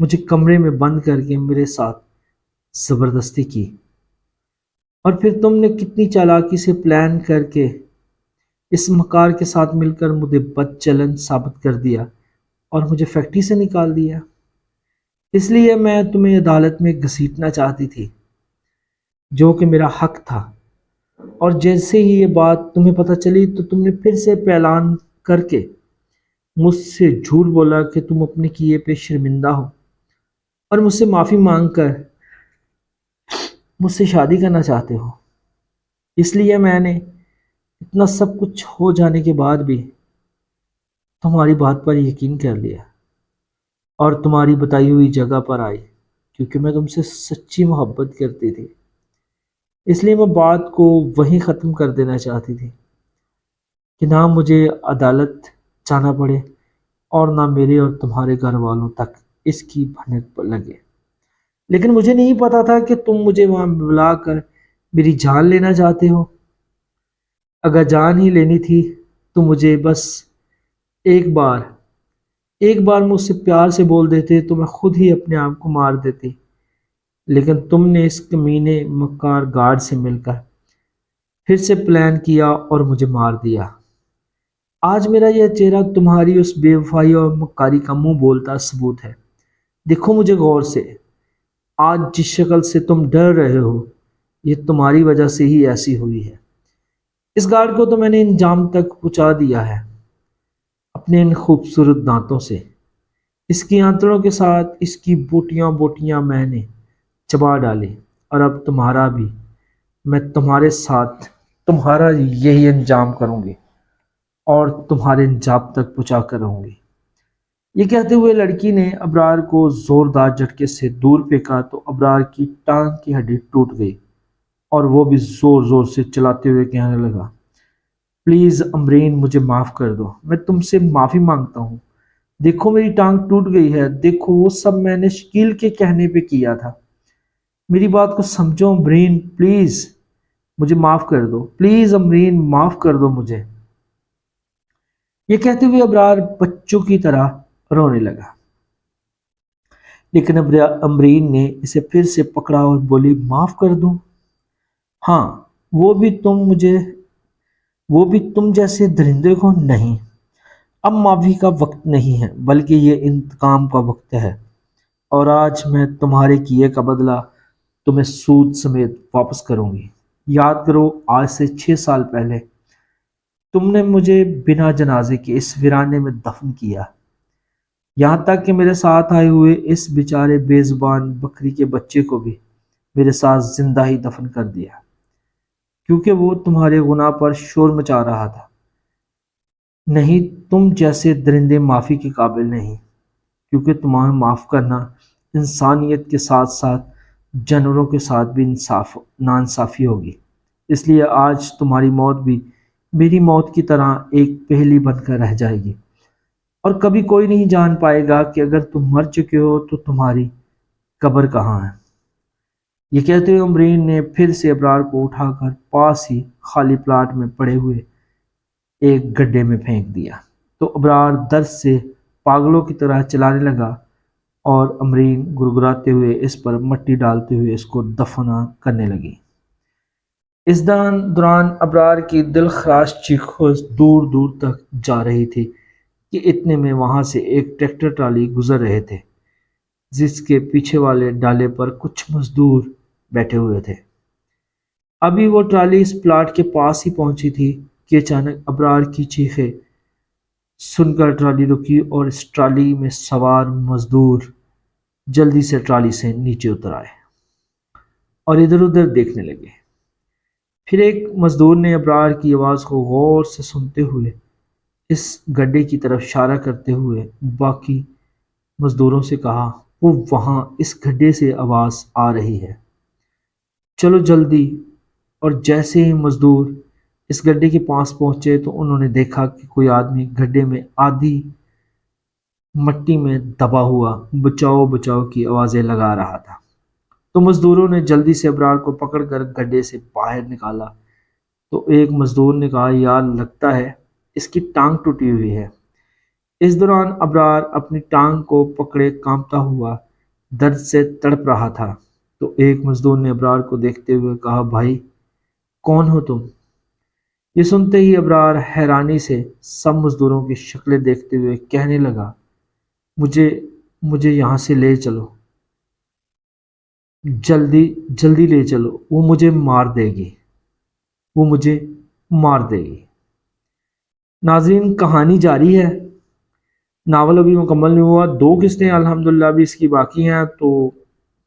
मुझे कमरे में बंद करके मेरे साथ ज़बरदस्ती की। और फिर तुमने कितनी चालाकी से प्लान करके इस मकार के साथ मिलकर मुझे बदचलन साबित कर दिया और मुझे फैक्ट्री से निकाल दिया। इसलिए मैं तुम्हें अदालत में घसीटना चाहती थी, जो कि मेरा हक था। और जैसे ही ये बात तुम्हें पता चली तो तुमने फिर से ऐलान करके मुझसे झूठ बोला कि तुम अपने किए पे शर्मिंदा हो और मुझसे माफ़ी मांग कर मुझसे शादी करना चाहते हो। इसलिए मैंने इतना सब कुछ हो जाने के बाद भी तुम्हारी बात पर यकीन कर लिया और तुम्हारी बताई हुई जगह पर आई, क्योंकि मैं तुमसे सच्ची मोहब्बत करती थी। इसलिए मैं बात को वहीं ख़त्म कर देना चाहती थी। कि ना मुझे अदालत जाना पड़े और ना मेरे और तुम्हारे घर वालों तक इसकी भनक लगे। लेकिन मुझे नहीं पता था कि तुम मुझे वहां बुलाकर मेरी जान लेना चाहते हो। अगर जान ही लेनी थी तो मुझे बस एक बार एक बार मुझसे प्यार से बोल देते तो मैं खुद ही अपने आप को मार देती। लेकिन तुमने इस कमीने मक्कार गार्ड से मिलकर फिर से प्लान किया और मुझे मार दिया। आज मेरा यह चेहरा तुम्हारी उस बेवफाई और मक्कारी का मुंह बोलता सबूत है। देखो मुझे गौर से, आज जिस शक्ल से तुम डर रहे हो ये तुम्हारी वजह से ही ऐसी हुई है। इस गार्ड को तो मैंने इंजाम तक पहुंचा दिया है अपने इन खूबसूरत दांतों से। इसकी आंतड़ों के साथ इसकी बोटियां बोटियां मैंने चबा डाली। और अब तुम्हारा भी, मैं तुम्हारे साथ तुम्हारा यही अंजाम करूंगी और तुम्हारे अंजाम तक पहुंचा कर रहूंगी। ये कहते हुए लड़की ने अबरार को जोरदार झटके से दूर फेंका तो अबरार की टांग की हड्डी टूट गई और वो भी जोर जोर से चलाते हुए कहने लगा, प्लीज अमरीन मुझे माफ कर दो, मैं तुमसे माफी मांगता हूँ। देखो मेरी टांग टूट गई है, देखो वो सब मैंने शकील के कहने पे किया था। मेरी बात को समझो अमरीन, प्लीज मुझे माफ कर दो, प्लीज अमरीन माफ कर दो मुझे। ये कहते हुए अबरार बच्चों की तरह रोने लगा। लेकिन अमरीन ने इसे फिर से पकड़ा और बोली, माफ कर दूं? हाँ, वो भी तुम जैसे दरिंदे को नहीं। अब माफी का वक्त नहीं है बल्कि ये इंतकाम का वक्त है। और आज मैं तुम्हारे किए का बदला तुम्हें सूद समेत वापस करूंगी। याद करो, आज से 6 साल पहले तुमने मुझे बिना जनाजे के इस वीराने में दफन किया। यहाँ तक कि मेरे साथ आए हुए इस बेचारे बेजुबान बकरी के बच्चे को भी मेरे साथ जिंदा ही दफन कर दिया, क्योंकि वो तुम्हारे गुनाह पर शोर मचा रहा था। नहीं, तुम जैसे दरिंदे माफ़ी के काबिल नहीं, क्योंकि तुम्हें माफ़ करना इंसानियत के साथ साथ जानवरों के साथ भी इंसाफ नाइंसाफ़ी होगी। इसलिए आज तुम्हारी मौत भी मेरी मौत की तरह एक पहेली बनकर रह जाएगी और कभी कोई नहीं जान पाएगा कि अगर तुम मर चुके हो तो तुम्हारी कब्र कहाँ है। ये कहते हुए अमरीन ने फिर से अबरार को उठाकर पास ही खाली प्लाट में पड़े हुए एक गड्ढे में फेंक दिया। तो अबरार दर्द से पागलों की तरह चिल्लाने लगा और अमरीन गुड़गुड़ाते हुए इस पर मट्टी डालते हुए इसको दफना करने लगी। इस दौरान अबरार की दिलखराश चीखों दूर दूर तक जा रही थी कि इतने में वहां से एक ट्रैक्टर ट्राली गुजर रहे थे, जिसके पीछे वाले डाले पर कुछ मजदूर बैठे हुए थे। अभी वो ट्राली इस प्लाट के पास ही पहुंची थी कि अचानक अबरार की चीखें सुनकर ट्राली रुकी और इस ट्राली में सवार मजदूर जल्दी से ट्राली से नीचे उतर आए और इधर उधर देखने लगे। फिर एक मजदूर ने अबरार की आवाज़ को गौर से सुनते हुए इस गड्ढे की तरफ इशारा करते हुए बाकी मजदूरों से कहा, वो वहां इस गड्ढे से आवाज़ आ रही है, चलो जल्दी। और जैसे ही मजदूर इस गड्ढे के पास पहुंचे तो उन्होंने देखा कि कोई आदमी गड्ढे में आधी मट्टी में दबा हुआ बचाओ बचाओ की आवाज़ें लगा रहा था। तो मजदूरों ने जल्दी से अबरार को पकड़कर गड्ढे से बाहर निकाला। तो एक मजदूर ने कहा, यार लगता है इसकी टांग टूटी हुई है। इस दौरान अबरार अपनी टांग को पकड़े कांपता हुआ दर्द से तड़प रहा था। तो एक मजदूर ने अबरार को देखते हुए कहा, भाई कौन हो तुम? ये सुनते ही अबरार हैरानी से सब मजदूरों की शक्लें देखते हुए कहने लगा, मुझे मुझे यहाँ से ले चलो, जल्दी जल्दी ले चलो, वो मुझे मार देगी, वो मुझे मार देगी। नाज़रीन, कहानी जारी है। नावल अभी मुकम्मल नहीं हुआ, 2 किस्तें अल्हम्दुलिल्लाह भी इसकी बाकी हैं। तो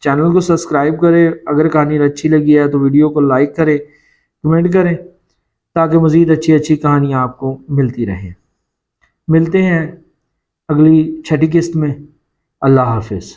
चैनल को सब्सक्राइब करें, अगर कहानी अच्छी लगी है तो वीडियो को लाइक करें, कमेंट करें, ताकि मज़ीद अच्छी अच्छी कहानियाँ आपको मिलती रहें। मिलते हैं अगली छठी किस्त में। अल्लाह हाफिज़।